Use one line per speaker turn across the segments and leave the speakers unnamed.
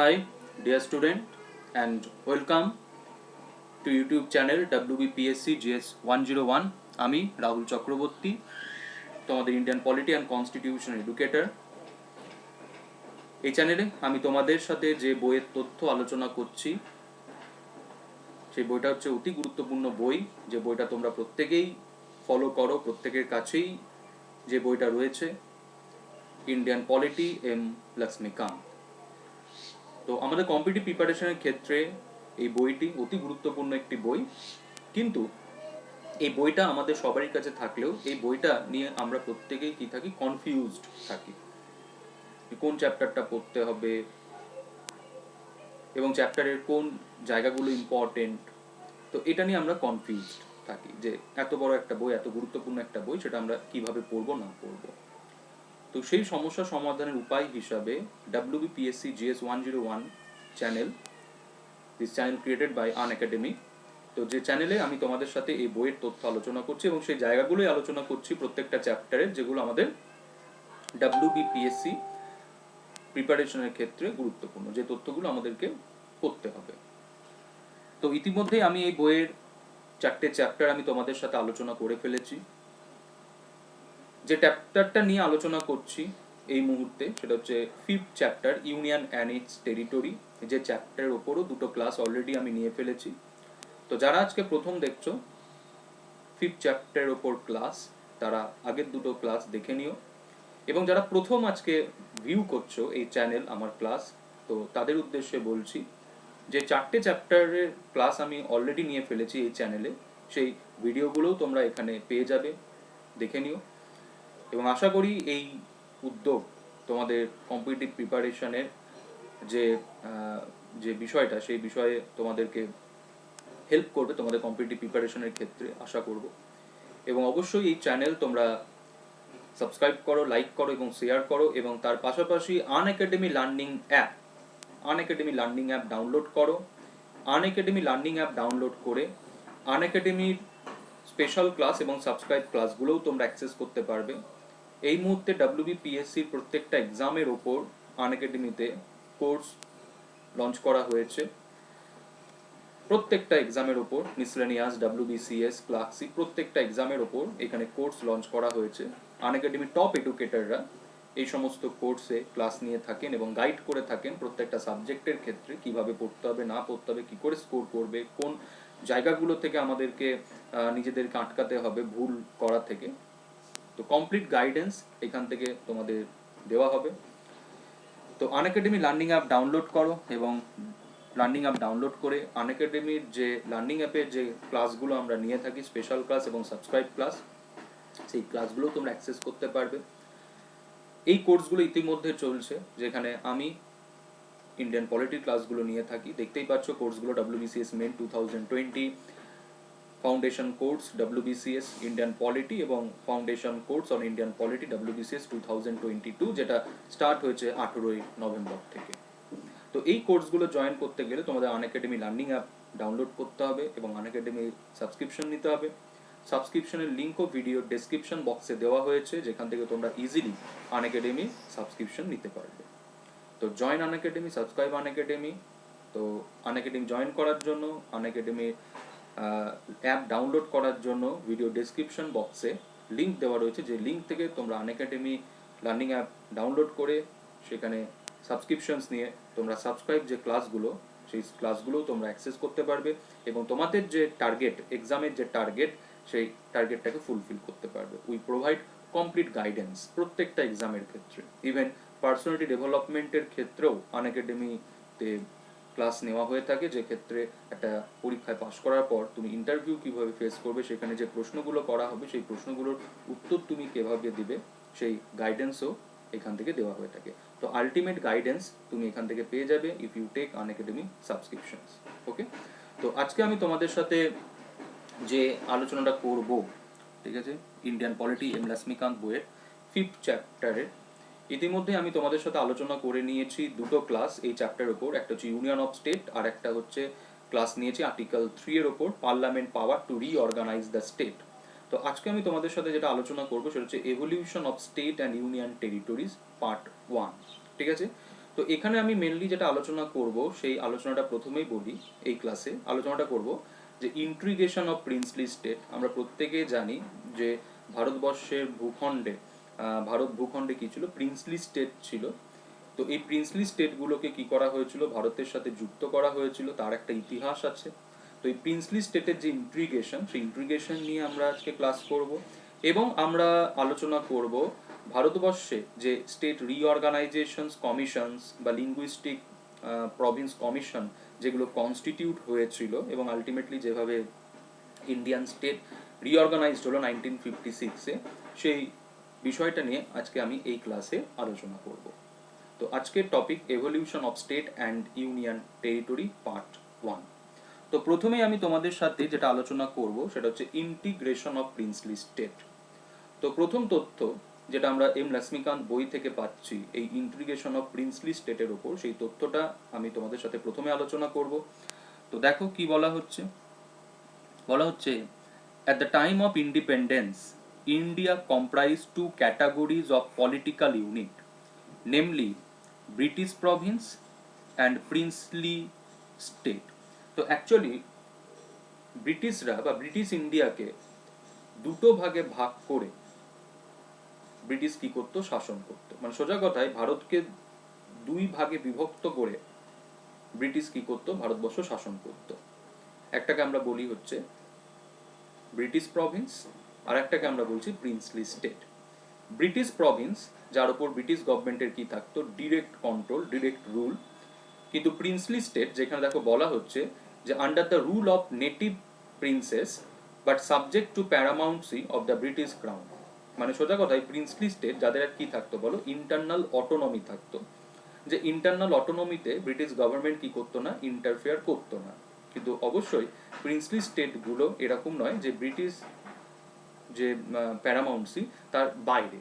Hi, dear student, and welcome to YouTube channel WBPSC GS 101. আমি রাহুল চক্রবর্তী, তোমাদের Indian polity and constitution educator. এই চ্যানেলে আমি তোমাদের সাথে যে বইয়ের তথ্য আলোচনা করছি সেই বইটা হচ্ছে অতি গুরুত্বপূর্ণ বই, যে বইটা তোমরা প্রত্যেকেই ফলো করো, প্রত্যেকের কাছেই যে বইটা রয়েছে, ইন্ডিয়ান পলিটি এম লক্ষ্মীকান্ত। তো আমাদের কম্পিটিটিভ প্রিপারেশনের ক্ষেত্রে এই বইটি অতি গুরুত্বপূর্ণ একটি বই, কিন্তু এই বইটা আমাদের সবারই কাছে থাকলেও এই বইটা নিয়ে আমরা প্রত্যেকেই কি থাকি, কনফিউজড থাকি, কোন চ্যাপ্টারটা পড়তে হবে এবং চ্যাপ্টারের কোন জায়গাগুলো ইম্পর্টেন্ট। তো এটা নিয়ে আমরা কনফিউজড থাকি যে এত বড় একটা বই, এত গুরুত্বপূর্ণ একটা বই, সেটা আমরা কিভাবে পড়বো না পড়বো। তো সেই সমস্যা সমাধানের উপায় হিসাবে WBPSC GS 101 channel, this channel created by Unacademy, তো যে চ্যানেলে আমি তোমাদের সাথে এই বইয়ের তথ্য আলোচনা করছি এবং সেই জায়গাগুলোই আলোচনা করছি প্রত্যেকটা চ্যাপ্টারের, যেগুলো আমাদের WBPSC প্রিপারেশনের ক্ষেত্রে গুরুত্বপূর্ণ, যে তথ্যগুলো আমাদেরকে করতে হবে। তো ইতিমধ্যেই আমি এই বইয়ের 4টে চ্যাপ্টার আমি তোমাদের সাথে আলোচনা করে ফেলেছি। যে চ্যাপ্টারটা নিয়ে আলোচনা করছি এই মুহূর্তে সেটা হচ্ছে 5th chapter, union and it's territory. যে চ্যাপ্টারের ওপরও 2টো ক্লাস অলরেডি আমি নিয়ে ফেলেছি। তো যারা আজকে প্রথম দেখছো 5th চ্যাপ্টারের ওপর ক্লাস, তারা আগের 2টো ক্লাস দেখে নিও। এবং যারা প্রথম আজকে ভিউ করছো এই চ্যানেল, আমার ক্লাস, তো তাদের উদ্দেশ্যে বলছি যে 4টে চ্যাপ্টারের ক্লাস আমি অলরেডি নিয়ে ফেলেছি এই চ্যানেলে, সেই ভিডিওগুলোও তোমরা এখানে পেয়ে যাবে, দেখে নিও। এবং আশা করি এই উদ্যোগ তোমাদের কম্পিটিটিভ প্রিপারেশনের যে বিষয়টা, সেই বিষয়ে তোমাদেরকে হেল্প করবে তোমাদের কম্পিটিটিভ প্রিপারেশনের ক্ষেত্রে, আশা করব। এবং অবশ্যই এই চ্যানেল তোমরা সাবস্ক্রাইব করো, লাইক করো এবং শেয়ার করো। এবং তার পাশাপাশি আনএকাডেমি লার্নিং অ্যাপ ডাউনলোড করো। আনএকাডেমি লার্নিং অ্যাপ ডাউনলোড করে আনএকাডেমির স্পেশাল ক্লাস এবং সাবস্ক্রাইব ক্লাসগুলোও তোমরা অ্যাক্সেস করতে পারবে। এই মুহূর্তে WBPSCর প্রত্যেকটা এক্সামের ওপর আনএকাডেমিতে কোর্স লঞ্চ করা হয়েছে। প্রত্যেকটা এক্সামের ওপর, মিসলেনিয়াস, WBCS, ক্লার্কশিপ, প্রত্যেকটা এক্সামের ওপর এখানে কোর্স লঞ্চ করা হয়েছে। আনএকাডেমির টপ এডুকেটররা এই সমস্ত কোর্সে ক্লাস নিয়ে থাকেন এবং গাইড করে থাকেন প্রত্যেকটা সাবজেক্টের ক্ষেত্রে, কিভাবে পড়তে হবে না পড়তে হবে, কী করে স্কোর করবে, কোন জায়গাগুলো থেকে আমাদেরকে নিজেদেরকে আটকাতে হবে ভুল করা থেকে। তো কমপ্লিট গাইডেন্স এখান থেকে তোমাদের দেওয়া হবে। তো আনএকাডেমি লার্নিং অ্যাপ ডাউনলোড করো এবং লার্নিং অ্যাপ ডাউনলোড করে আনএকাডেমির যে লার্নিং অ্যাপের যে ক্লাসগুলো আমরা নিয়ে থাকি, স্পেশাল ক্লাস এবং সাবস্ক্রাইব ক্লাস, সেই ক্লাসগুলো তোমরা অ্যাক্সেস করতে পারবে। এই কোর্সগুলো ইতিমধ্যে চলছে, যেখানে আমি ইন্ডিয়ান পলিটির ক্লাসগুলো নিয়ে থাকি। দেখতেই পাচ্ছ কোর্সগুলো: WBCS main 2020, foundation course WBCS Indian polity এবং foundation course on Indian polity WBCS 2022, যেটা স্টার্ট হয়েছে 18ই নভেম্বর থেকে। তো এই কোর্সগুলো জয়েন করতে গেলে তোমাদের আনএকাডেমি লার্নিং অ্যাপ ডাউনলোড করতে হবে এবং আনএকাডেমি সাবস্ক্রিপশন নিতে হবে। সাবস্ক্রিপশনের লিঙ্কও ভিডিও ডেসক্রিপশন বক্সে দেওয়া হয়েছে, যেখান থেকে তোমরা ইজিলি আনএকাডেমি সাবস্ক্রিপশন নিতে পারবে। তো জয়েন আনএকাডেমি, সাবস্ক্রাইব আনএকাডেমি। তো আনএকাডেমি জয়েন করার জন্য, আনএকাডেমি অ্যাপ ডাউনলোড করার জন্য ভিডিও ডেসক্রিপশন বক্সে লিঙ্ক দেওয়া রয়েছে, যে লিঙ্ক থেকে তোমরা আনএকাডেমি লার্নিং অ্যাপ ডাউনলোড করে সেখানে সাবস্ক্রিপশনস নিয়ে তোমরা সাবস্ক্রাইব যে ক্লাসগুলো, সেই ক্লাসগুলোও তোমরা অ্যাক্সেস করতে পারবে এবং তোমাদের যে টার্গেট, এক্সামের যে টার্গেট, সেই টার্গেটটাকে ফুলফিল করতে পারবে। উই প্রোভাইড কমপ্লিট গাইডেন্স প্রত্যেকটা এক্সামের ক্ষেত্রে। ইভেন পার্সোনালিটি ডেভেলপমেন্টের ক্ষেত্রেও আনএকাডেমিতে ক্লাস নেওয়া হয়ে থাকে, যে ক্ষেত্রে একটা পরীক্ষায় পাশ করার পর তুমি ইন্টারভিউ কীভাবে ফেস করবে, সেখানে যে প্রশ্নগুলো করা হবে সেই প্রশ্নগুলোর উত্তর তুমি কীভাবে দিবে, সেই গাইডেন্সও এখান থেকে দেওয়া হয়ে থাকে। তো আলটিমেট গাইডেন্স তুমি এখান থেকে পেয়ে যাবে if you take Unacademy subscriptions. Okay, তো আজকে আমি তোমাদের সাথে যে আলোচনাটা করব, ঠিক আছে, ইন্ডিয়ান পলিটি এম লক্ষ্মীকান্ত বইয়ের 5th চ্যাপ্টারের। ইতিমধ্যে আমি তোমাদের সাথে আলোচনা করে নিয়েছি 2টো ক্লাস এই চ্যাপ্টারের ওপর, একটা হচ্ছে ইউনিয়ন অফ স্টেট আর একটা হচ্ছে ক্লাস নিয়েছি আর্টিকেল 3 এর ওপর, parliament power to reorganise the state. তো আজকে আমি তোমাদের সাথে যেটা আলোচনা করবো সেটা হচ্ছে evolution of state and union territories part 1। ঠিক আছে, তো এখানে আমি মেনলি যেটা আলোচনা করব সেই আলোচনাটা প্রথমেই বলি। এই ক্লাসে আলোচনাটা করব যে ইন্ট্রিগেশন অফ প্রিন্সলি স্টেট। আমরা প্রত্যেকেই জানি যে ভারতবর্ষের ভূখণ্ডে ভারত ভূখণ্ডে কী ছিল, প্রিন্সলি স্টেট ছিল। তো এই প্রিন্সলি স্টেটগুলোকে কি করা হয়েছিল, ভারতের সাথে যুক্ত করা হয়েছিল, তার একটা ইতিহাস আছে। তো এই প্রিন্সলি স্টেটের যে ইন্ট্রিগেশন, সেই ইন্ট্রিগেশন নিয়ে আমরা আজকে ক্লাস করব এবং আমরা আলোচনা করব ভারতবর্ষে যে স্টেট রিঅর্গানাইজেশনস কমিশনস বা লিঙ্গুইস্টিক প্রভিন্স কমিশন যেগুলো কনস্টিটিউট হয়েছিল এবং আলটিমেটলি যেভাবে ইন্ডিয়ান স্টেট রিঅর্গানাইজড হলো 1956-এ, সেই বিষয়টা নিয়ে আজকে আমি এই ক্লাসে আলোচনা করব। তো আজকের topic evolution of state and union territory part 1। তো প্রথমেই আমি তোমাদের সাথে যেটা আলোচনা করব সেটা হচ্ছে ইন্টিগ্রেশন অফ প্রিন্সলি স্টেট। তো প্রথম তথ্য যেটা আমরা এম লক্ষ্মীকান্ত বই থেকে পাচ্ছি এই ইন্টিগ্রেশন অফ প্রিন্সলি স্টেটের ওপর, সেই তথ্যটা আমি তোমাদের সাথে প্রথমে আলোচনা করব। তো দেখো কি বলা হচ্ছে। বলা হচ্ছে at the time of independence India comprised two categories of political unit, namely British province and princely state. তো অ্যাকচুয়ালি ব্রিটিশরা বা ব্রিটিশ ইন্ডিয়াকে দুটো ভাগে ভাগ করে ব্রিটিশ কি করতো, শাসন করতো। মানে সোজা কথায় ভারতকে দুই ভাগে বিভক্ত করে ব্রিটিশ কি করতো, ভারতবর্ষ শাসন করতো। একটাকে আমরা বলি হচ্ছে ব্রিটিশ প্রভিন্স, আর একটাকে আমরা বলছি প্রিন্সলি স্টেট। ব্রিটিশ প্রভিন্স যার উপর ব্রিটিশ গভর্নমেন্টের কি থাকতো, ডিরেক্ট কন্ট্রোল, ডিরেক্ট রুল। কিন্তু প্রিন্সলি স্টেট যেখানে দেখো বলা হচ্ছে যে under the rule of native princes but subject to paramountcy of the British crown. মানে সোজা কথায় প্রিন্সলি স্টেট যাদের আর কি থাকতো বলো, ইন্টারনাল অটোনমি থাকতো। যে ইন্টারনাল অটোনমিতে ব্রিটিশ গভর্নমেন্ট কি করতো না, ইন্টারফেয়ার করতো না। কিন্তু অবশ্যই প্রিন্সলি স্টেটগুলো এরকম নয় যে ব্রিটিশ যে প্যারামাউন্সি তার বাইরে,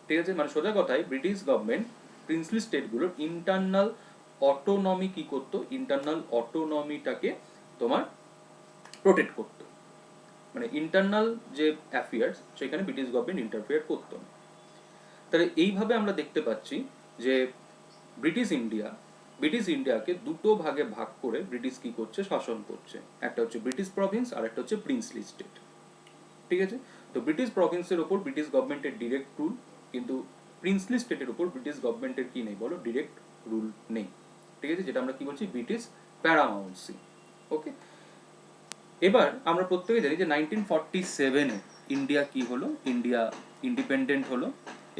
ঠিক আছে। মানে সোজা কথায় ব্রিটিশ গভর্নমেন্ট প্রিন্সলি স্টেটগুলোর ইন্টারনাল অটোনমি কি করতো, ইন্টারনাল অটোনমিটাকে তোমার প্রোটেক্ট করতো। মানে ইন্টারনাল যে অ্যাফেয়ার্স সেখানে ব্রিটিশ গভর্নমেন্ট ইন্টারফেয়ার করতো না। তাহলে এইভাবে আমরা দেখতে পাচ্ছি যে ব্রিটিশ ইন্ডিয়াকে দুটো ভাগে ভাগ করে ব্রিটিশ কি করছে, শাসন করছে। একটা হচ্ছে ব্রিটিশ প্রভিন্স আর একটা হচ্ছে প্রিন্সলি স্টেট, ঠিক আছে। তো ব্রিটিশ প্রভিন্সের ওপর ব্রিটিশ গভর্নমেন্টের ডিরেক্ট রুল, কিন্তু প্রিন্সলি স্টেটের উপর ব্রিটিশ গভর্নমেন্টের কি নেই বলো, ডিরেক্ট রুল নেই, ঠিক আছে। যেটা আমরা কি বলছি, ব্রিটিশ প্যারামাউন্সি। ওকে, এবার আমরা প্রত্যেকে জানি যে 1947-এ ইন্ডিয়া কি হলো, ইন্ডিয়া ইন্ডিপেন্ডেন্ট হলো।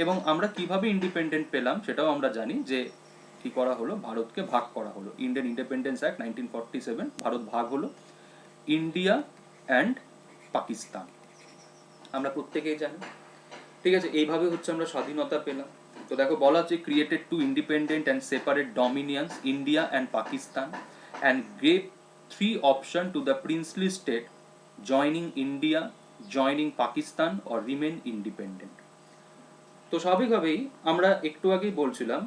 এবং আমরা কিভাবে ইন্ডিপেন্ডেন্ট পেলাম সেটাও আমরা জানি, যে কি করা হলো, ভারতকে ভাগ করা হলো। ইন্ডিয়ান ইন্ডিপেন্ডেন্স অ্যাক্ট 1947, ভারত ভাগ হলো, ইন্ডিয়া অ্যান্ড পাকিস্তান, আমরা প্রত্যেকেই জানি, ঠিক আছে। এইভাবে হচ্ছে আমরা স্বাধীনতা পেলাম। তো দেখো বলা হচ্ছে created two independent and separate dominions India and Pakistan and gave 3 option to the princely state, joining India, joining Pakistan or remain independent. তো স্বাভাবিকভাবেই আমরা একটু আগেই বলছিলাম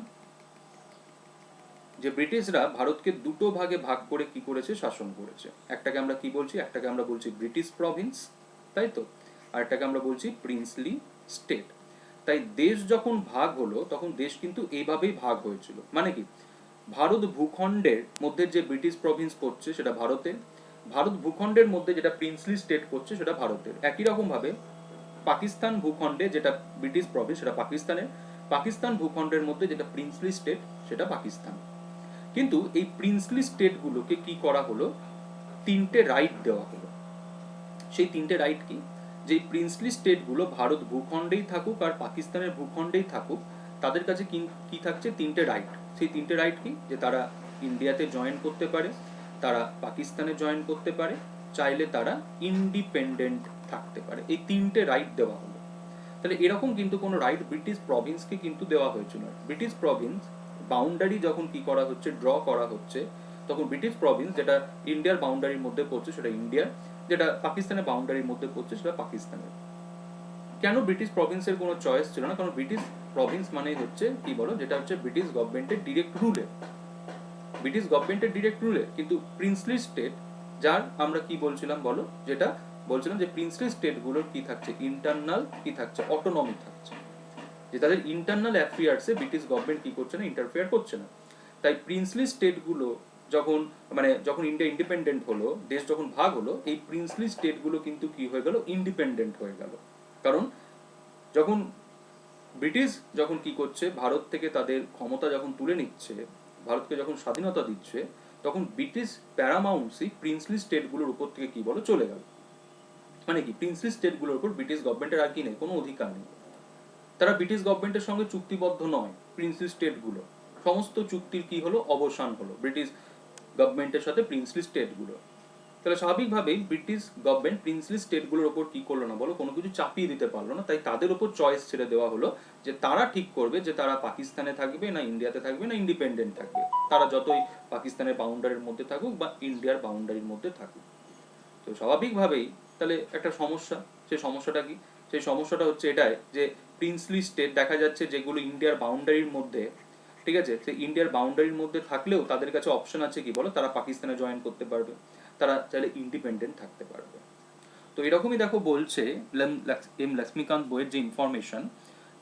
যে ব্রিটিশরা ভারতকে দুটো ভাগে ভাগ করে কি করেছে, শাসন করেছে। একটাকে আমরা কি বলছি, একটাকে আমরা বলছি ব্রিটিশ প্রভিন্স, তাই তো, আর একটাকে আমরা বলছি প্রিন্সলি স্টেট। তাই দেশ যখন ভাগ হলো তখন দেশ কিন্তু এইভাবেই ভাগ হয়েছিল। মানে কি, ভারত ভূখণ্ডের মধ্যে যে ব্রিটিশ প্রভিন্স পড়ছে সেটা ভারতের, ভারত ভূখণ্ডের মধ্যে যেটা প্রিন্সলি স্টেট পড়ছে সেটা ভারতের। একই রকম ভাবে পাকিস্তান ভূখণ্ডে যেটা ব্রিটিশ প্রভিন্স সেটা পাকিস্তানের, পাকিস্তান ভূখণ্ডের মধ্যে যেটা প্রিন্সলি স্টেট সেটা পাকিস্তান। কিন্তু এই প্রিন্সলি স্টেটগুলোকে কি করা হলো, তিনটে রাইট দেওয়া হলো। সেই তিনটে রাইট কি, যে প্রিন্সলি স্টেটগুলো ভারত ভূখণ্ডেই থাকুক আর পাকিস্তানের ভূখণ্ডেই থাকুক, তাদের কাছে কি থাকছে, তিনটে রাইট। সেই তিনটে রাইট কি, যে তারা ইন্ডিয়াতে জয়েন করতে পারে, তারা পাকিস্তানে জয়েন করতে পারে, চাইলে তারা ইন্ডিপেন্ডেন্ট থাকতে পারে। এই তিনটে রাইট দেওয়া হলো। তাহলে এরকম কিন্তু কোনো রাইট ব্রিটিশ প্রভিন্সকে কিন্তু দেওয়া হয়েছিল। ব্রিটিশ প্রভিন্স বাউন্ডারি যখন কি করা হচ্ছে, ড্র করা হচ্ছে, তখন ব্রিটিশ প্রভিন্স যেটা ইন্ডিয়ার বাউন্ডারির মধ্যে পড়ছে সেটা ইন্ডিয়ার, যেটা পাকিস্তানের বাউন্ডারির মধ্যে পড়ছে সেটা পাকিস্তানের। কেন ব্রিটিশ প্রভিন্সের কোনো চয়েস ছিল না? কারণ ব্রিটিশ প্রভিন্স মানে হচ্ছে কি বলো, যেটা হচ্ছে ব্রিটিশ গভর্নমেন্টের ডিরেক্ট রুলে, ব্রিটিশ গভর্নমেন্টের ডিরেক্ট রুলে। কিন্তু প্রিন্সলি স্টেট, যার আমরা কি বলছিলাম বলো, যেটা বলছিলাম যে প্রিন্সলি স্টেটগুলোর কি থাকছে, ইন্টারনাল কি থাকছে, অটোনমি থাকছে, যে তাদের ইন্টারনাল অ্যাফেয়ার্সে ব্রিটিশ গভর্নমেন্ট কি করছে না, ইন্টারফেয়ার করছে না। তাই প্রিন্সলি স্টেটগুলো যখন যখন ইন্ডিয়া ইন্ডিপেন্ডেন্ট হলো, দেশ যখন ভাগ হলো, এই প্রিন্সলি স্টেটগুলো কিন্তু কি হয়ে গেল, ইন্ডিপেন্ডেন্ট হয়ে গেল। কারণ যখন ব্রিটিশ যখন কি করছে, ভারত থেকে তাদের ক্ষমতা যখন তুলে নিচ্ছে, ভারতকে যখন স্বাধীনতা দিচ্ছে, তখন ব্রিটিশ প্যারামাউন্সি প্রিন্সলি স্টেটগুলোর উপর থেকে কি বলো চলে গেল। মানে কি, প্রিন্সলি স্টেটগুলোর উপর ব্রিটিশ গভর্নমেন্টের আর কি নেই, কোনো অধিকার নেই। তারা ব্রিটিশ গভর্নমেন্টের সঙ্গে চুক্তিবদ্ধ নয়। প্রিন্সলি স্টেটগুলো সমস্ত চুক্তির কি হলো, অবসান হলো ব্রিটিশ গভর্নমেন্টের সাথে প্রিন্সলি স্টেটগুলো। তাহলে স্বাভাবিকভাবেই ব্রিটিশ গভর্নমেন্ট প্রিন্সলি স্টেটগুলোর ওপর কি করলো না বলো, কোনো কিছু চাপিয়ে দিতে পারলো না। তাই তাদের ওপর চয়েস ছেড়ে দেওয়া হলো যে তারা ঠিক করবে যে তারা পাকিস্তানে থাকবে না ইন্ডিয়াতে থাকবে না ইন্ডিপেন্ডেন্ট থাকবে। তারা যতই পাকিস্তানের বাউন্ডারির মধ্যে থাকুক বা ইন্ডিয়ার বাউন্ডারির মধ্যে থাকুক। তো স্বাভাবিকভাবেই তাহলে একটা সমস্যা, সেই সমস্যাটা কি, সেই সমস্যাটা হচ্ছে এটাই যে প্রিন্সলি স্টেট দেখা যাচ্ছে যেগুলো ইন্ডিয়ার বাউন্ডারির মধ্যে, ঠিক আছে, সেই ইন্ডিয়ার বাউন্ডারির মধ্যে থাকলেও তাদের কাছে অপশন আছে কি বলো, তারা পাকিস্তানে জয়েন করতে পারবে, তারা চাইলে ইন্ডিপেন্ডেন্ট থাকতে পারবে। তো এরকমই দেখো বলছে এম লক্ষ্মীকান্ত বইয়ের যে information,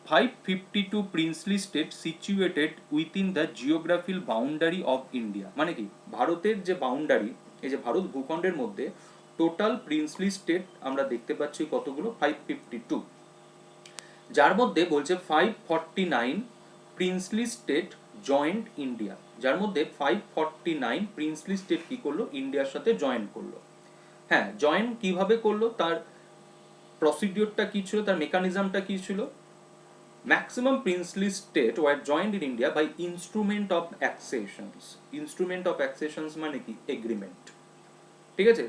552 princely state situated within the geographical boundary of India. মানে কি, ভারতের যে বাউন্ডারি, এই যে ভারত ভূখণ্ডের মধ্যে টোটাল প্রিন্সলি স্টেট আমরা দেখতে পাচ্ছি কতগুলো, 552, যার মধ্যে বলছে 549 প্রিন্সলি স্টেট জয়েন্ট ইন্ডিয়া, যার মধ্যে 549 প্রিন্সলি স্টেট কি করলো, ইন্ডিয়ার সাথে জয়েন করলো। হ্যাঁ, জয়েন কিভাবে করলো, তার প্রসিডিওরটা কি ছিল, তার মেকানিজমটা কি ছিল। Maximum princely state were joined in India by instrument of accessions. ইনস্ট্রুমেন্ট অফ অ্যাক্সেশনস মানে কি, এগ্রিমেন্ট, ঠিক আছে।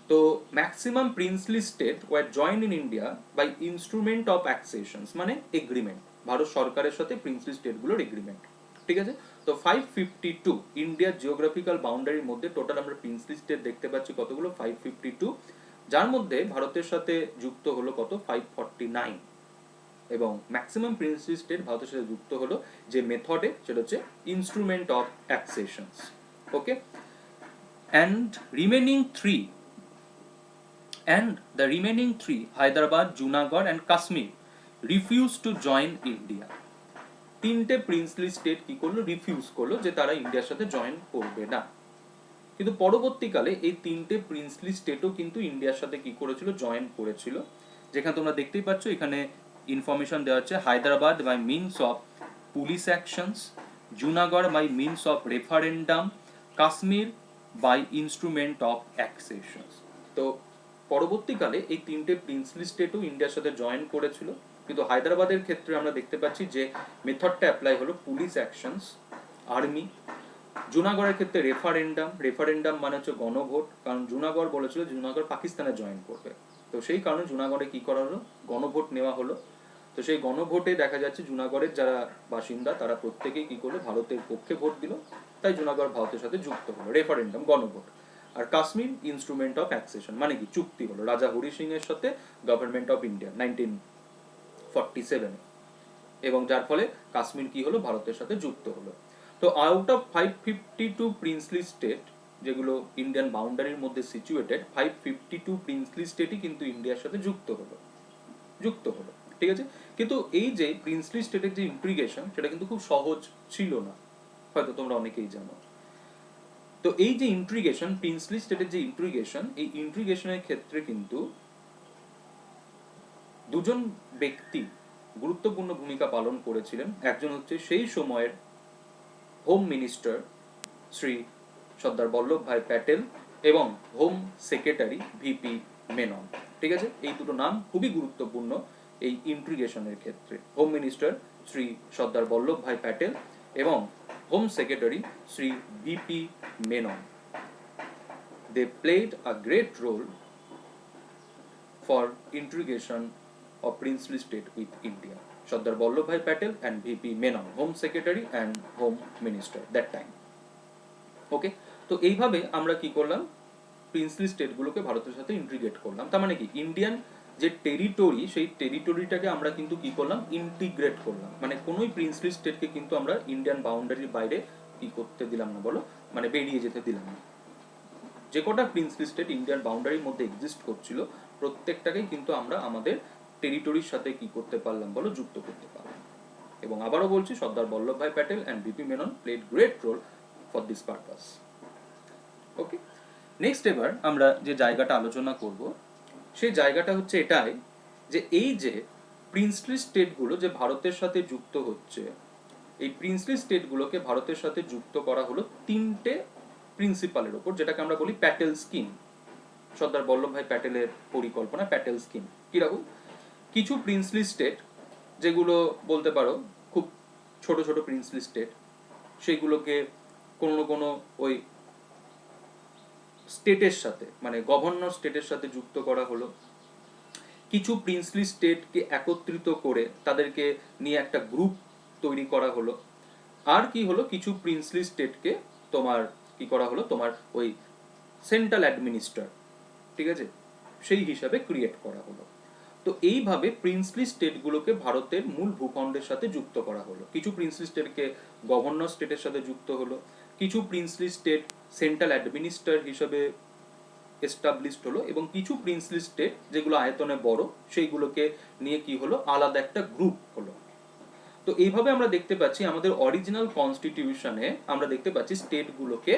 তো maximum princely state were joined in India by instrument of অ্যাক্সেশনস মানে এগ্রিমেন্ট, ভারত সরকারের সাথে প্রিন্সলি স্টেটগুলোর এগ্রিমেন্ট, ঠিক আছে। তো 552 ইন্ডিয়ার জিওগ্রাফিক্যাল বাউন্ডারির মধ্যে টোটাল আমরা প্রিন্সলি স্টেট দেখতে পাচ্ছি কতগুলো, 552, যার মধ্যে ভারতের সাথে যুক্ত হলো কত, 549। এবং ম্যাক্সিমাম প্রিন্সলি স্টেট ভারতের সাথে যুক্ত হলো যে মেথডে, সেটা হচ্ছে instrument of accessions. Okay, and the remaining three, Hyderabad, Junagadh and Kashmir, refused to join India. তিনটে প্রিন্সলি স্টেট কি করলো, রিফিউজ করলো যে তারা ইন্ডিয়ার সাথে জয়েন করবে না। কিন্তু পরবর্তীকালে এই তিনটে প্রিন্সলি স্টেটও কিন্তু ইন্ডিয়ার সাথে কি করেছিল, জয়েন করেছিল। যেখানে তোমরা দেখতেই পাচ্ছ এখানে ইনফরমেশন দেওয়া হচ্ছে, Hyderabad by means of police actions, Junagadh by means of referendum, Kashmir by instrument of accessions. তো পরবর্তীকালে এই তিনটে প্রিন্সলি স্টেটও ইন্ডিয়ার সাথে জয়েন করেছিল। কিন্তু হায়দ্রাবাদের ক্ষেত্রে আমরা দেখতে পাচ্ছি যে মেথডটা অ্যাপ্লাই হলো পুলিশ অ্যাকশনস, আর্মি। জুনাগড়ের ক্ষেত্রে রেফারেন্ডাম মানে হচ্ছে গণভোট, কারণ জুনাগড় বলেছিল জুনাগড় পাকিস্তানে জয়েন করবে। তো সেই কারণে জুনাগড়ে কি করা হলো, গণভোট নেওয়া হলো। তো সেই গণভোটে দেখা যাচ্ছে জুনাগড়ের যারা বাসিন্দা তারা প্রত্যেকেই কি করলো, ভারতের পক্ষে ভোট দিল। তাই জুনাগড় ভারতের সাথে যুক্ত হলো, রেফারেন্ডাম, গণভোট। আর কাশ্মীর ইনস্ট্রুমেন্ট অফ অ্যাক্সেশন মানে কি, চুক্তি হলো রাজা হরি সিং এর সাথে গভর্নমেন্ট অফ ইন্ডিয়া 1947, এবং যার ফলে কাশ্মীর কি হলো, ভারতের সাথে যুক্ত হলো। তো আউট অফ 552 প্রিন্সলি স্টেট যেগুলো ইন্ডিয়ান বাউন্ডারির মধ্যে সিচুয়েটেড, 552 প্রিন্সলি স্টেটই কিন্তু ইন্ডিয়ার সাথে যুক্ত হলো, ঠিক আছে। কিন্তু এই যে প্রিন্সলি স্টেটের যে ইন্টিগ্রেশন, সেটা কিন্তু খুব সহজ ছিল না, হয়তো তোমরা অনেকেই জানো। তো এই যে ইন্টিগ্রেশন, প্রিন্সলি স্টেটের যে ইন্টিগ্রেশন, এই ইন্টিগ্রেশনের ক্ষেত্রে কিন্তু দুজন ব্যক্তি গুরুত্বপূর্ণ ভূমিকা পালন করেছিলেন। একজন হচ্ছে সেই সময়ের হোম মিনিস্টার শ্রী সর্দার বল্লভভাই প্যাটেল এবং হোম সেক্রেটারি ভিপি মেনন, ঠিক আছে। এই দুটো নাম খুবই গুরুত্বপূর্ণ এই ইন্টিগ্রেশনের ক্ষেত্রে। হোম মিনিস্টার শ্রী সর্দার বল্লভভাই প্যাটেল এবং home secretary Shri VP Menon. They played a great role for integration of princely state with India. Sardar Vallabhbhai Patel and VP Menon, Home Secretary and Home Minister that time. ওকে, তো এইভাবে আমরা কি করলাম, প্রিন্সলি স্টেটগুলোকে ভারতের সাথে integrate করলাম। তার মানে কি, ইন্ডিয়ান যে টেরিটরি, সেই টেরিটরিটাকে আমরা কিন্তু কি করলাম, ইন্টিগ্রেট করলাম। মানে কোনোই প্রিন্সলি স্টেটকে কিন্তু আমরা ইন্ডিয়ান বাউন্ডারির বাইরে কি করতে দিলাম না বলো, মানে বেরিয়ে যেতে দিলাম না। যে কটা প্রিন্সলি স্টেট ইন্ডিয়ান বাউন্ডারির মধ্যে এক্সিস্ট করছিল, প্রত্যেকটাকেই কিন্তু আমরা আমাদের টেরিটরির সাথে কি করতে পারলাম বলো, যুক্ত করতে পারলাম। এবং আবারও বলছি, Sardar Vallabhbhai Patel and BP Menon played great role for this purpose. Okay, next এবার আমরা যে জায়গাটা আলোচনা করব সেই জায়গাটা হচ্ছে এটাই যে এই যে প্রিন্সলি স্টেটগুলো যে ভারতের সাথে যুক্ত হচ্ছে, এই প্রিন্সলি স্টেটগুলোকে ভারতের সাথে যুক্ত করা হলো তিনটে প্রিন্সিপালের ওপর, যেটাকে আমরা বলি প্যাটেল স্কিম। সর্দার বল্লভভাই প্যাটেলের পরিকল্পনা প্যাটেল স্কিম। কিরকম? কিছু প্রিন্সলি স্টেট যেগুলো বলতে পারো খুব ছোট ছোট প্রিন্সলি স্টেট, সেইগুলোকে কোনো না কোনো ওই স্টেটের সাথে মানে গভর্নর স্টেটের সাথে যুক্ত করা হলো। কিছু প্রিন্সলি স্টেটকে একত্রিত করে তাদেরকে নিয়ে একটা গ্রুপ তৈরি করা হলো। আর কি হলো, কিছু প্রিন্সলি স্টেটকে তোমার কি করা হলো, তোমার ওই সেন্ট্রাল অ্যাডমিনিস্ট্রেটর, ঠিক আছে, সেই হিসাবে ক্রিয়েট করা হলো। তো এইভাবে প্রিন্সলি স্টেটগুলোকে ভারতের মূল ভূখণ্ডের সাথে যুক্ত করা হলো। কিছু প্রিন্সলি স্টেটকে গভর্নর স্টেটের সাথে যুক্ত হলো, কিছু প্রিন্সলি স্টেট সেন্ট্রাল অ্যাডমিনিস্ট্রেটর হিসাবে এস্টাবলিশড হলো, এবং কিছু প্রিন্সলি স্টেট যেগুলো আয়তনে বড় সেইগুলোকে নিয়ে কি হলো, আলাদা একটা গ্রুপ হলো। তো এইভাবে আমরা দেখতে পাচ্ছি আমাদের অরিজিনাল কনস্টিটিউশনে আমরা দেখতে পাচ্ছি স্টেটগুলোকে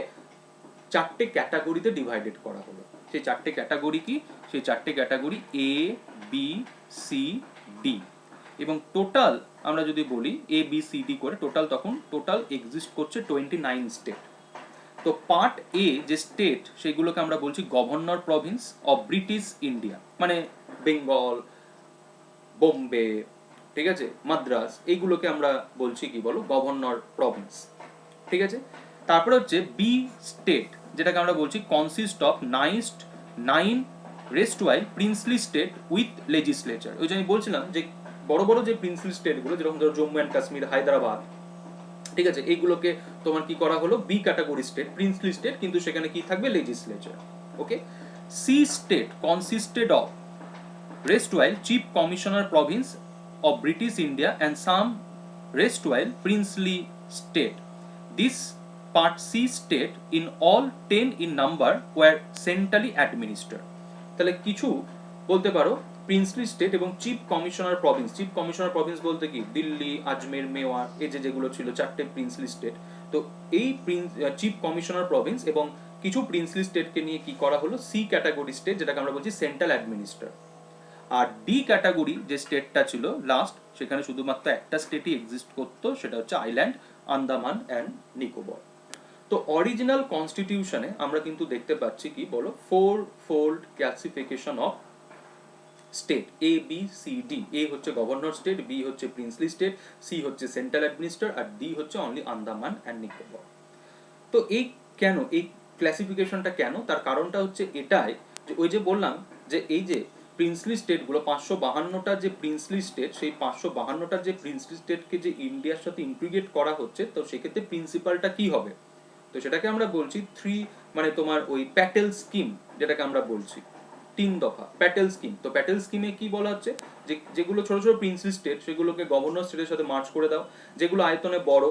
চারটে ক্যাটাগরিতে ডিভাইডেড করা হলো। সেই চারটে ক্যাটাগরি কি? সেই চারটে category A, B, C, D, এবং টোটাল আমরা যদি বলি এ বি সি ডি করে টোটাল এক্সিস্ট করছে 29 স্টেট। তো পার্ট এ যে স্টেট সেগুলোকে আমরা বলছি governor Province of British India, মানে বেঙ্গল, বোম্বে, ঠিক আছে, মাদ্রাস, এইগুলোকে আমরা বলছি কি বলো, গভর্নর প্রভিন্স, ঠিক আছে। তারপরে হচ্ছে বি স্টেট, যেটাকে আমরা বলছি consist of nine erstwhile princely state with legislature. ওই যে আমি বলছিলাম যে বড় বড় যে প্রিন্সলি স্টেটগুলো, যেরকম ধরো জম্মু অ্যান্ড কাশ্মীর, হায়দ্রাবাদ, ঠিক আছে, এইগুলোকে তোমার কি করা হলো, B category state, princely state, কিন্তু সেখানে কি থাকবে, legislature. Okay, C state consisted of restwhile chief commissioner province of British India and some restwhile princely state. This part C state in all 10 in number were centrally administered. তাহলে কিছু বলতে পারো princely state এবং chief commissioner Province. Chief commissioner Province বলতে কি, দিল্লি, আজমের, মেওয়ার, এই যেগুলো ছিল চারটে প্রিন্সলি স্টেট। তো এই চিফ কমিশনার প্রভিন্স এবং কিছু প্রিন্সলি স্টেটকে নিয়ে কি করা হলো, সি ক্যাটাগরি স্টেট, যেটাকে আমরা বলছি সেন্ট্রাল অ্যাডমিনিস্ট্রেটর। আর ডি ক্যাটাগরি যে স্টেটটা ছিল লাস্ট, সেখানে শুধুমাত্র একটা স্টেটই এক্সিস্ট করতো, সেটা হচ্ছে আইল্যান্ড, আন্দামান অ্যান্ড নিকোবর। তো অরিজিনাল কনস্টিটিউশনে আমরা কিন্তু দেখতে পাচ্ছি কি বলো, 4 fold classification of state, A B C D. A হচ্ছে গভর্নর স্টেট, বি হচ্ছে প্রিন্সলি স্টেট, সি হচ্ছে সেন্ট্রাল অ্যাডমিনিস্ট্রেটর, আর ডি হচ্ছে অনলি আন্দামান অ্যান্ড নিকোবর। তো এই কেন এই ক্লাসিফিকেশনটা কেন, তার কারণটা হচ্ছে এটাই যে ওই যে বললাম যে এই যে প্রিন্সলি স্টেটগুলো 552টা যে প্রিন্সলি স্টেট, সেই 552টা যে প্রিন্সলি স্টেটকে যে ইন্ডিয়ার সাথে ইন্টিগ্রেট করা হচ্ছে, তো সেক্ষেত্রে প্রিন্সিপালটা কি হবে, তো সেটাকে আমরা বলছি মানে তোমার ওই প্যাটেল স্কিম, যেটাকে আমরা বলছি 3 দফা প্যাটেল স্কিম। তো প্যাটেল স্কিমে কি বলা হচ্ছে, যে যেগুলো ছোট ছোট প্রিন্সলি স্টেট সেগুলোকে গভর্নর স্টেটের সাথে মার্চ করে দাও, যেগুলো আয়তনে বড়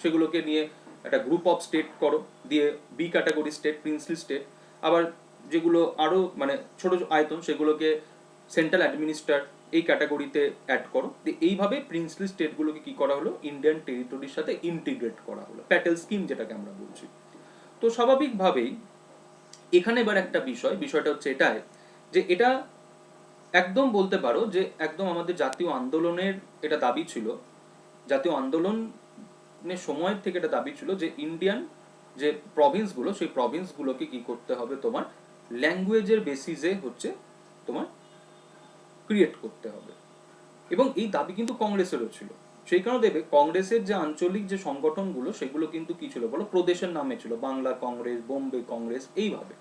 সেগুলোকে নিয়ে একটা গ্রুপ অফ স্টেট করো, দিয়ে B category state, princely state. আবার যেগুলো আরো মানে ছোট আয়তন সেগুলোকে সেন্ট্রাল অ্যাডমিনিস্ট্রেটর এই ক্যাটাগরিতে অ্যাড করো। এইভাবে প্রিন্সলি স্টেটগুলোকে কি করা হলো, ইন্ডিয়ান টেরিটরির সাথে ইন্টিগ্রেট করা হলো, প্যাটেল স্কিম যেটাকে আমরা বলছি। তো স্বাভাবিকভাবেই এখানে এবার একটা বিষয়টা হচ্ছে এটাই যে এটা একদম বলতে পারো যে একদম আমাদের জাতীয় আন্দোলনের এটা দাবি ছিল, জাতীয় আন্দোলনের সময় থেকে এটা দাবি ছিল যে ইন্ডিয়ান যে প্রভিন্সগুলো, সেই প্রভিন্সগুলোকে কি করতে হবে, তোমার ল্যাঙ্গুয়েজের বেসিসে হচ্ছে তোমার ক্রিয়েট করতে হবে। এবং এই দাবি কিন্তু কংগ্রেসেরও ছিল। সেই কারণে দেখবে কংগ্রেসের যে আঞ্চলিক যে সংগঠনগুলো সেগুলো কিন্তু কি ছিল বলো, প্রদেশের নামে ছিল, বাংলা কংগ্রেস, বোম্বে কংগ্রেস, এইভাবে।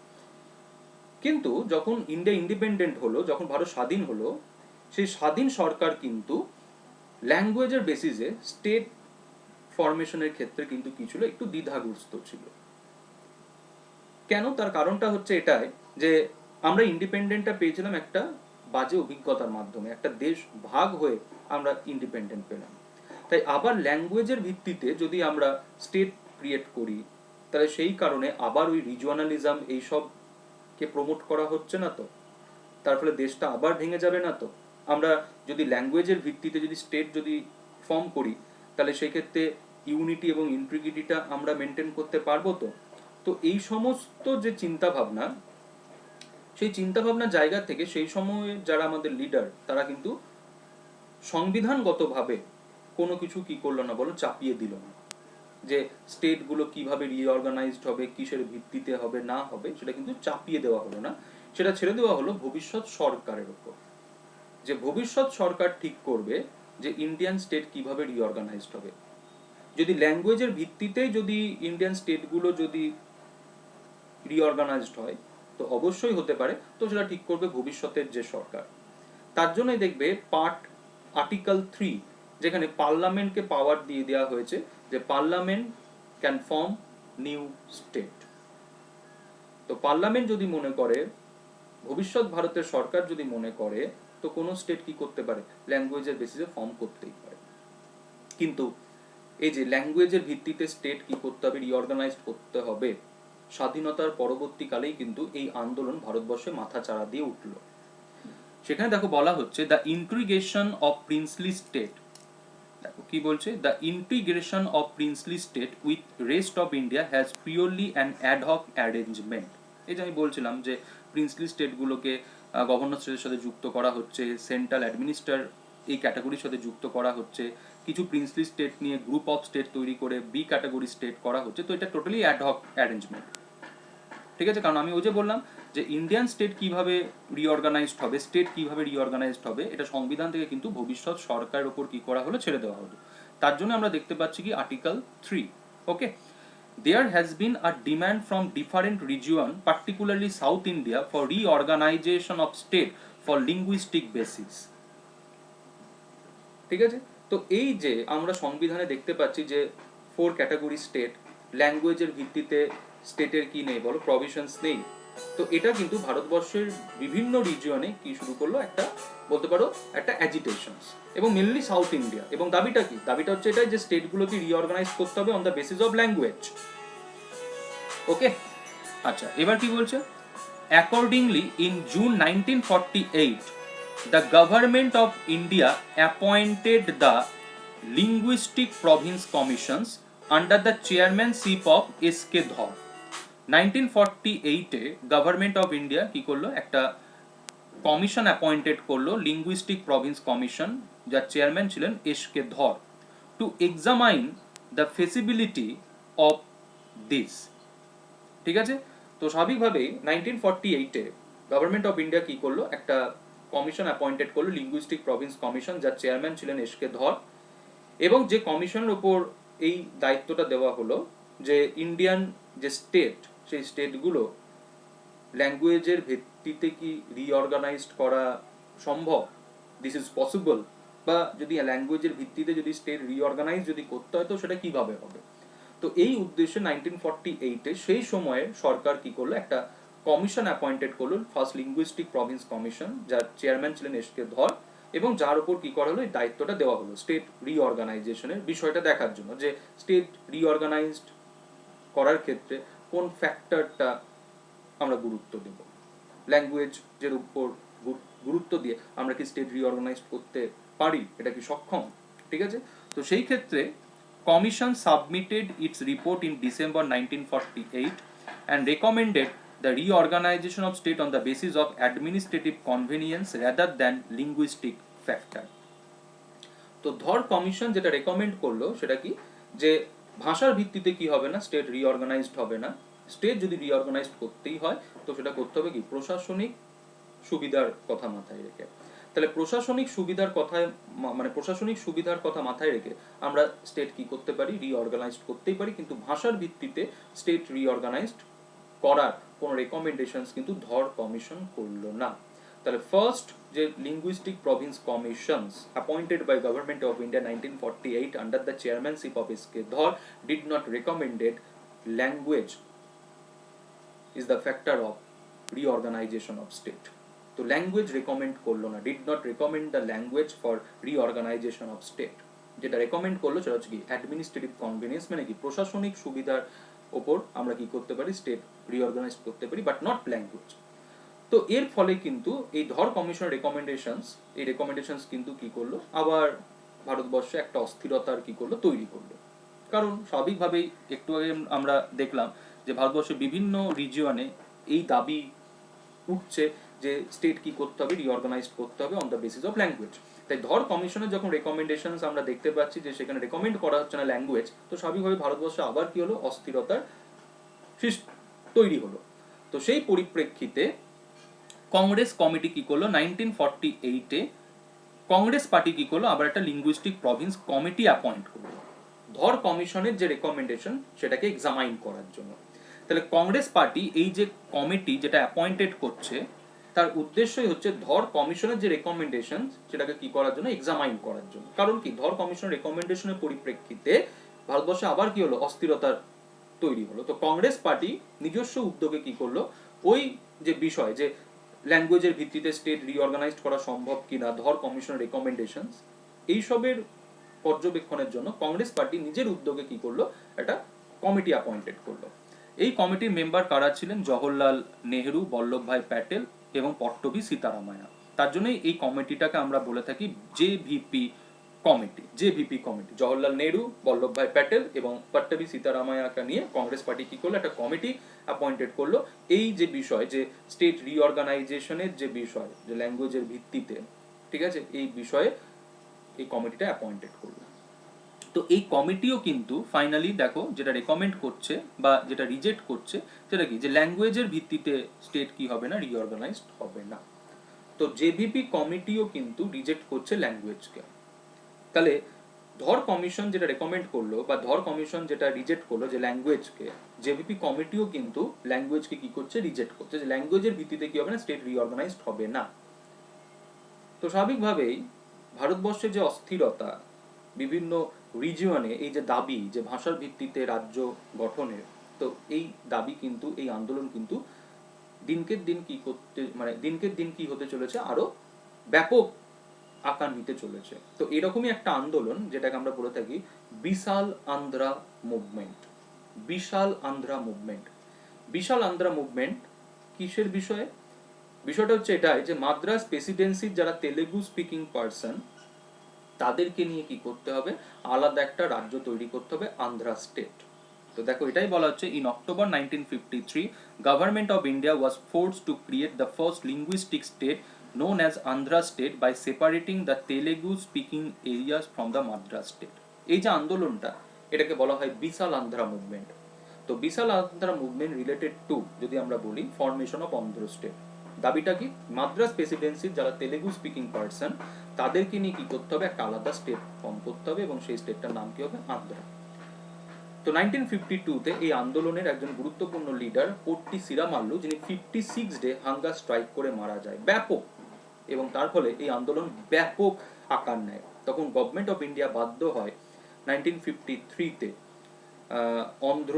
কিন্তু যখন ইন্ডিয়া ইন্ডিপেন্ডেন্ট হলো, যখন ভারত স্বাধীন হলো, সেই স্বাধীন সরকার কিন্তু ল্যাঙ্গুয়েজের বেসিসে স্টেট ফরমেশনের ক্ষেত্রে কিন্তু কি ছিল, একটু দ্বিধাগ্রস্ত ছিল। কেন, তার কারণটা হচ্ছে এটাই যে আমরা ইন্ডিপেন্ডেন্টটা পেয়েছিলাম একটা বাজে অভিজ্ঞতার মাধ্যমে, একটা দেশ ভাগ হয়ে আমরা ইন্ডিপেন্ডেন্ট পেলাম। তাই আবার ল্যাঙ্গুয়েজের ভিত্তিতে যদি আমরা স্টেট ক্রিয়েট করি, তাহলে সেই কারণে আবার ওই রিজিওনালিজম এইসবকে প্রমোট করা হচ্ছে না, তো তার ফলে দেশটা আবার ভেঙে যাবে না। তো আমরা যদি ল্যাঙ্গুয়েজের ভিত্তিতে যদি স্টেট যদি ফর্ম করি, তাহলে সেক্ষেত্রে ইউনিটি এবং ইন্টিগ্রিটিটা আমরা মেনটেন করতে পারবো তো? তো এই সমস্ত যে চিন্তাভাবনা, সেই চিন্তাভাবনার জায়গা থেকে সেই সময়ে যারা আমাদের লিডার, তারা কিন্তু সংবিধানগতভাবে কোনো কিছু কি করলো না বলো, চাপিয়ে দিল না। যে স্টেটগুলো কিভাবে রিঅর্গানাইজড হবে, কিসের ভিত্তিতে হবে না হবে, সেটা কিন্তু চাপিয়ে দেওয়া হলো না, সেটা ছেড়ে দেওয়া হলো ভবিষ্যৎ সরকারের উপর। যে ভবিষ্যৎ সরকার ঠিক করবে যে ইন্ডিয়ান স্টেট কিভাবে রিঅর্গানাইজড হবে। যদি ল্যাঙ্গুয়েজের ভিত্তিতেই যদি ইন্ডিয়ান স্টেটগুলো যদি রিঅর্গানাইজড হয়, তো অবশ্যই হতে পারে, তো সেটা ঠিক করবে ভবিষ্যতের যে সরকার। তার জন্যই দেখবে আর্টিকেল 3, যেখানে পার্লামেন্টকে পাওয়ার দিয়ে দেওয়া হয়েছে যে parliament can form new state. তো পার্লামেন্ট যদি মনে করে, ভবিষ্যৎ ভারতের সরকার যদি মনে করে, তো কোনো স্টেট কি করতে পারে, ল্যাঙ্গুয়েজের বেসিসে ফর্ম করতেই পারে। কিন্তু এই যে ল্যাঙ্গুয়েজের ভিত্তিতে স্টেট কি করতে হবে, রিঅর্গানাইজ করতে হবে, স্বাধীনতার পরবর্তীকালেই কিন্তু এই আন্দোলন ভারতবর্ষে মাথা চাড়া দিয়ে উঠল। সেখানে দেখো বলা হচ্ছে the integration of princely state, দেখো কি বলছে, the integration of princely state with rest of India has purely an ad hoc arrangement. এই যে আমি বলছিলাম যে প্রিন্সলি স্টেটগুলোকে গভর্নর স্টেটের সাথে যুক্ত করা হচ্ছে, সেন্ট্রাল অ্যাডমিনিস্ট্রার এই ক্যাটাগরির সাথে যুক্ত করা হচ্ছে, কিছু প্রিন্সলি স্টেট নিয়ে গ্রুপ অফ স্টেট তৈরি করে বি ক্যাটাগরি স্টেট করা হচ্ছে। তো এটা টোটালি অ্যাডহক অ্যারেঞ্জমেন্ট, ঠিক আছে? কারণ আমি ওই যে বললাম যে ইন্ডিয়ান স্টেট কিভাবে রিঅর্গানাইজড হবে, স্টেট কিভাবে রিঅর্গানাইজড হবে, এটা সংবিধান থেকে কিন্তু ভবিষ্যৎ সরকারের ওপর কি করা হলো, ছেড়ে দেওয়া হলো। তার জন্য আমরা দেখতে পাচ্ছি কি article 3, okay, there has been a demand from different region, particularly South India, for reorganization of state for linguistic basis, ঠিক আছে? তো এই যে আমরা সংবিধানে দেখতে পাচ্ছি যে 4 ক্যাটাগরি স্টেট, ল্যাঙ্গুয়েজের ভিত্তিতে স্টেটের কি নেই বলো, প্রভিশনস নেই। তো এটা কিন্তু ভারতবর্ষের বিভিন্ন রিজিয়নে কি শুরু করলো, একটা বলতে পারো একটা অ্যাজিটেশনস, এবং মেনলি সাউথ ইন্ডিয়া। এবং দাবিটা কি, দাবিটা হচ্ছে এটাই যে স্টেটগুলোকে রিঅর্গানাইজ করতে হবে on the basis of language, okay? আচ্ছা, এবার কি বলছে, accordingly in June 1948 the government of India appointed the linguistic province commissions under the chairmanship of S.K. Dhar। 1948 এ গভর্নমেন্ট অফ ইন্ডিয়া কি করলো, একটা কমিশন অ্যাপয়েন্টেড করলো, লিঙ্গুইস্টিক প্রভিন্স কমিশন, যার চেয়ারম্যান ছিলেন SK. Dhar, to examine the feasibility of this, ঠিক আছে? তো স্বাভাবিকভাবেই 1948 এ গভর্নমেন্ট অফ ইন্ডিয়া কি করলো, একটা কমিশন অ্যাপয়েন্টেড করলো, লিঙ্গুইস্টিক প্রভিন্স কমিশন, যার চেয়ারম্যান ছিলেন এস.কে. ধর, এবং যে কমিশনের উপর এই দায়িত্বটা দেওয়া হলো যে ইন্ডিয়ান যে স্টেট, সেই স্টেটগুলো ল্যাঙ্গুয়েজের ভিত্তিতে কি রিঅর্গানাইজড করা সম্ভব, দিস ইজ পসিবল, বা যদি ল্যাঙ্গুয়েজের ভিত্তিতে যদি স্টেট রিঅর্গানাইজ যদি করতে হয় তো সেটা কিভাবে হবে। তো এই উদ্দেশ্যে 1948 এ সেই সময়ে সরকার কি করলো, একটা কমিশন অ্যাপয়েন্টেড করলো, ফার্স্ট লিঙ্গুইস্টিক প্রভিন্স কমিশন, যার চেয়ারম্যান ছিলেন এস.কে. ধর, এবং যার উপর কি করা হলো, এই দায়িত্বটা দেওয়া হলো স্টেট রিঅর্গানাইজেশনের বিষয়টা দেখার জন্য, যে স্টেট রিঅর্গানাইজড করার ক্ষেত্রে কোন ফ্যাক্টরটা আমরা গুরুত্ব দেব, ল্যাঙ্গুয়েজের উপর গুরুত্ব দিয়ে আমরা কি স্টেট রিঅর্গানাইজ করতে পারি, এটা কি সক্ষম, ঠিক আছে? তো সেই ক্ষেত্রে commission submitted it's report in December 1948 and recommended the reorganization of state on the basis of administrative convenience rather than linguistic factor। তো ধর কমিশন যেটা রেকমেন্ড করলো সেটা কি, যে ভাষার ভিত্তিতে কি হবে না, স্টেট রিঅর্গানাইজড হবে না, স্টেট যদি রিঅর্গানাইজড করতেই হয় তো সেটা করতে হবে কি প্রশাসনিক সুবিধার কথা মাথায় রেখে। তাহলে প্রশাসনিক সুবিধার কথায়, মানে প্রশাসনিক সুবিধার কথা মাথায় রেখে আমরা স্টেট কি করতে পারি, রিঅর্গানাইজড করতেই পারি, কিন্তু ভাষার ভিত্তিতে স্টেট রিঅর্গানাইজড করার কোনো রেকমেন্ডেশনস কিন্তু ধর কমিশন করলো না। তাহলে ফার্স্ট যে linguistic province commissions appointed by government of India 1948 under the chairmanship of S K. Dhar did not recommended language is the factor of reorganisation of state. তো ল্যাঙ্গুয়েজ রেকমেন্ড করলো না, did not recommend the language for reorganisation of state. যেটা recommend করলো সেটা হচ্ছে কি administrative convenience, মানে কি প্রশাসনিক সুবিধার ওপর আমরা কি করতে পারি, স্টেট রিঅর্গানাইজ করতে পারি, বাট নট ল্যাঙ্গুয়েজ। তো এর ফলে কিন্তু এই ধর কমিশনের রেকমেন্ডেশনস, এই রেকমেন্ডেশনস কিন্তু কি করলো, আবার ভারতবর্ষে একটা অস্থিরতার কি করলো, তৈরি করলো। কারণ স্বাভাবিকভাবেই একটু আগে আমরা দেখলাম যে ভারতবর্ষের বিভিন্ন রিজিয়নে এই দাবি উঠছে যে স্টেট কি করতে হবে, রিঅর্গানাইজ করতে হবে on the basis of language. তাই ধর কমিশনের যখন রেকমেন্ডেশনস আমরা দেখতে পাচ্ছি যে সেখানে রেকমেন্ড করা হচ্ছে না ল্যাঙ্গুয়েজ, তো স্বাভাবিকভাবে ভারতবর্ষে আবার কি হলো, অস্থিরতার তৈরি হলো। তো সেই পরিপ্রেক্ষিতে কংগ্রেস কমিটি কি করলো, 1948-এ কংগ্রেস পার্টি কি করলো, আবার একটা লিঙ্গুইস্টিক প্রভিন্স কমিটি অ্যাপয়েন্ট করলো ধর কমিশনের যে রেকমেন্ডেশন সেটাকে এক্সামাইন করার জন্য। তাহলে কংগ্রেস পার্টি এই যে কমিটি যেটা অ্যাপয়েন্টেড করছে, তার উদ্দেশ্যই হচ্ছে ধর কমিশনের যে রেকমেন্ডেশন সেটাকে কি করার জন্য, এক্সামাইন করার জন্য। কারণ কি, ধর কমিশনের রেকমেন্ডেশনের পরিপ্রেক্ষিতে ভারতবর্ষে আবার কি হলো, অস্থিরতার তৈরি হলো। তো কংগ্রেস পার্টি নিজস্ব উদ্যোগে কি করলো, ওই যে বিষয় যে ল্যাঙ্গুয়েজের ভিত্তিতে স্টেট রিঅর্গানাইজড করা সম্ভব কিনা, ধর কমিশনের রেকমেন্ডেশন, এইসবের পর্যবেক্ষণের জন্য কংগ্রেস পার্টি নিজের উদ্যোগে কি করলো, একটা কমিটি অ্যাপয়েন্টেড করলো। এই কমিটির মেম্বার কারা ছিলেন, জওহরলাল নেহেরু, বল্লভভাই প্যাটেল এবং পট্টবী সীতারামায়া। তার জন্যই এই কমিটিটাকে আমরা বলে থাকি JVP committee. JVP committee, Jawaharlal Nehru, Vallabhbhai Patel এবং পট্টবী সীতারামায়াকে নিয়ে কংগ্রেস পার্টি কি করলো, একটা কমিটি অ্যাপয়েন্টেড করলো। এই যে বিষয় যে স্টেট রিঅর্গানাইজেশনের যে বিষয়, যে ল্যাঙ্গুয়েজের ভিত্তিতে, ঠিক আছে, এই বিষয়ে এই কমিটিটা অ্যাপয়েন্টেড করলো। তো এই কমিটিও কিন্তু ফাইনালি দেখো যেটা রেকমেন্ড করছে বা যেটা রিজেক্ট করছে সেটা কি, যে ল্যাঙ্গুয়েজের ভিত্তিতে স্টেট কি হবে না, রিঅর্গানাইজড হবে না। তো জেভিপি কমিটিও কিন্তু রিজেক্ট করছে ল্যাঙ্গুয়েজকে। তাহলে ধর কমিশন যেটা রেকমেন্ড করলো বা ধর কমিশন যেটা রিজেক্ট করলো যে ল্যাঙ্গুয়েজকে, জেভিপি কমিটিও কিন্তু ল্যাঙ্গুয়েজকে কি করছে, রিজেক্ট করছে, যে ল্যাঙ্গুয়েজের ভিত্তিতে কি হবে না, স্টেট রিঅর্গানাইজড হবে না। তো স্বাভাবিকভাবেই ভারতবর্ষের যে অস্থিরতা, বিভিন্ন রিজিয়নে এই যে দাবি যে ভাষার ভিত্তিতে রাজ্য গঠনের, তো এই দাবি কিন্তু, এই আন্দোলন কিন্তু দিনকে দিন কি করতে, মানে দিনকে দিন কি হতে চলেছে, আরো ব্যাপক আকার নিতে চলেছে। তো এরকমই একটা আন্দোলন যেটাকে আমরা বলে থাকি বিশাল আন্ধ্রা মুভমেন্ট। বিশাল আন্ধ্রা মুভমেন্ট, বিশাল আন্ধ্রা মুভমেন্ট কিসের বিষয়ে? বিষয়টা হচ্ছে এটাই যে মাদ্রাজ প্রেসিডেন্সির যারা তেলেগু স্পিকিং পার্সন, তাদেরকে নিয়ে কি করতে হবে, আলাদা একটা রাজ্য তৈরি করতে হবে, আন্ধ্রা স্টেট। তো দেখো এটাই বলা হচ্ছে, in October 1953 government of India was forced to create the first linguistic state known as Andhra state by separating the Telugu speaking areas from the Madras state. এই যে আন্দোলনটা, এটাকে বলা হয় বিশাল আন্ধ্রা মুভমেন্ট। তো বিশাল আন্ধ্রা মুভমেন্ট রিলেটেড টু যদি আমরা বলি ফরমেশন অফ অন্ধ্র স্টেট। দাবিটা কি, মাদ্রাজ প্রেসিডেন্সির যারা তেলেগু স্পিকিং পার্সন তাদেরকে নিয়ে কি করতে হবে, একটা আলাদা স্টেট ফর্ম করতে হবে এবং সেই স্টেটটার নাম কি হবে, আন্ধ্রা। তো 1952-তে এই আন্দোলনের একজন গুরুত্বপূর্ণ লিডার পোট্টি সিরামাল্লু, যিনি 56 ডে হাঙ্গার স্ট্রাইক করে মারা যায়, ব্যাপক, এবং তার ফলে এই আন্দোলন ব্যাপক আকার নেয়। তখন গভর্নমেন্ট অফ ইন্ডিয়া বাধ্য হয় 1953-তে অন্ধ্র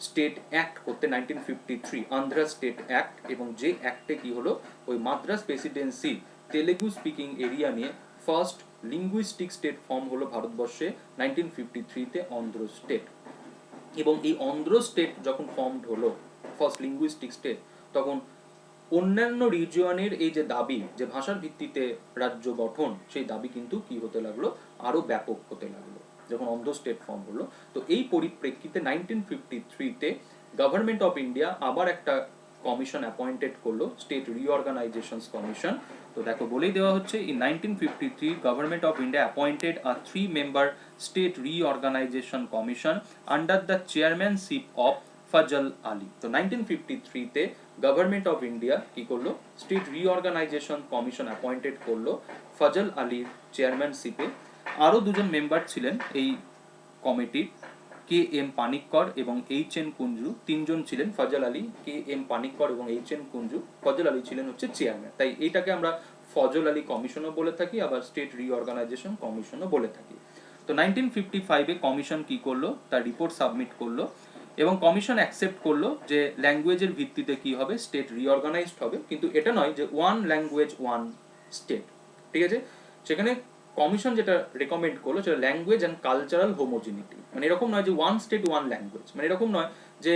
স্টেট অ্যাক্ট করতে, 1953 আন্ধ্রা স্টেট অ্যাক্ট, এবং যে অ্যাক্টে কি হলো, ওই Madras Presidency Telugu speaking area নিয়ে ফার্স্ট লিঙ্গুইস্টিক স্টেট ফর্ম হলো ভারতবর্ষে 1953-তে অন্ধ্র স্টেট। এবং এই অন্ধ্র স্টেট যখন ফর্মড হলো, ফার্স্ট লিঙ্গুইস্টিক স্টেট, তখন অন্যান্য রিজিয়নের এই যে দাবি যে ভাষার ভিত্তিতে রাজ্য গঠন, সেই দাবি কিন্তু কি হতে লাগলো, আরো ব্যাপক হতে লাগলো যখন অন্ধ্র স্টেট ফর্ম হলো। তো এই পরিপ্রেক্ষিতে 1953-তে গভর্নমেন্ট অফ ইন্ডিয়া আবার একটা কমিশন অ্যাপয়েন্টেড করলো, স্টেট রিঅর্গানাইজেশন কমিশন। তো দেখো বলেই দেওয়া হচ্ছে, in 1953 government of India appointed a 3-member state reorganisation commission under the chairmanship of Fazal Ali. তো 1953-তে গভর্নমেন্ট অফ ইন্ডিয়া কি করলো, স্টেট রিঅর্গানাইজেশন কমিশন অ্যাপয়েন্টেড করলো ফজল আলীর চেয়ারম্যানশিপে। আরো দুজন মেম্বার ছিলেন এই কমিটির, কে এম পানিক্কর এবং এইচ এন কুঞ্জু, তিনজন ছিলেন, ফজল আলী, কে এম পানিক্কর এবং এইচ এন কুঞ্জু। ফজল আলী ছিলেন হচ্ছে চেয়ারম্যান, তাই এইটাকে আমরা ফজল আলী কমিশনও বলে থাকি, আবার স্টেট রিঅর্গানাইজেশন কমিশনও বলে থাকি। তো 1955-এ কমিশন কি করলো, তার রিপোর্ট সাবমিট করলো এবং কমিশন অ্যাকসেপ্ট করলো যে ল্যাঙ্গুয়েজের ভিত্তিতে কি হবে, স্টেট রিঅর্গানাইজড হবে, কিন্তু এটা নয় যে ওয়ান ল্যাঙ্গুয়েজ ওয়ান স্টেট, ঠিক আছে। সেখানে কমিশন যেটা রেকমেন্ড করলো সেটা ল্যাঙ্গুয়েজ অ্যান্ড কালচারাল হোমোজিনিটি, মানে এরকম নয় যে ওয়ান স্টেট ওয়ান ল্যাঙ্গুয়েজ, মানে এরকম নয় যে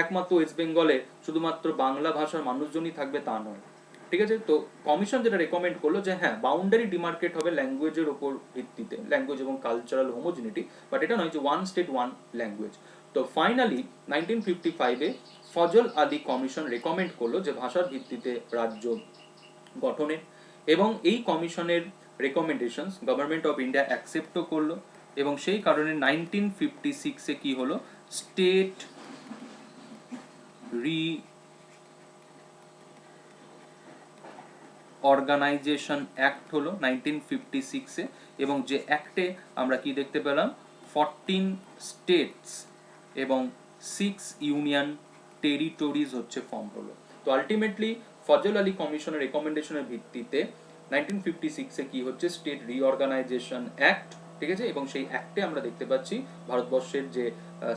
একমাত্র ওয়েস্ট বেঙ্গলে শুধুমাত্র বাংলা ভাষার মানুষজনই থাকবে, তা নয়। ঠিক আছে। তো কমিশন যেটা রেকমেন্ড করলো যে হ্যাঁ বাউন্ডারি ডিমার্কেট হবে ল্যাঙ্গুয়েজের ওপর ভিত্তিতে, ল্যাঙ্গুয়েজ এবং কালচারাল হোমোজিনিটি, বাট এটা নয় যে ওয়ান স্টেট ওয়ান ল্যাঙ্গুয়েজ। তো ফাইনালি 1955-এ ফজল আলী কমিশন রেকমেন্ড করলো যে ভাষার ভিত্তিতে রাজ্য গঠনে, এবং এই কমিশনের রেকমেন্ডেশনস গভর্নমেন্ট অফ ইন্ডিয়া অ্যাকসেপ্টও করলো, এবং সেই কারণে 1956-এ কি হলো, স্টেট রি অর্গানাইজেশন অ্যাক্ট হলো 1956-এ, এবং যে অ্যাক্টে আমরা কি দেখতে পেলাম, 14 স্টেটস এবং 6 ইউনিয়ন টেরিটরিজ হচ্ছে ফর্ম হলো। তো আলটিমেটলি ফজল আলী কমিশনের রেকমেন্ডেশনের ভিত্তিতে 1956-এ কি হচ্ছে, স্টেট রিঅর্গানাইজেশন অ্যাক্ট, ঠিক আছে, এবং সেই অ্যাক্টে আমরা দেখতে পাচ্ছি ভারতবর্ষের যে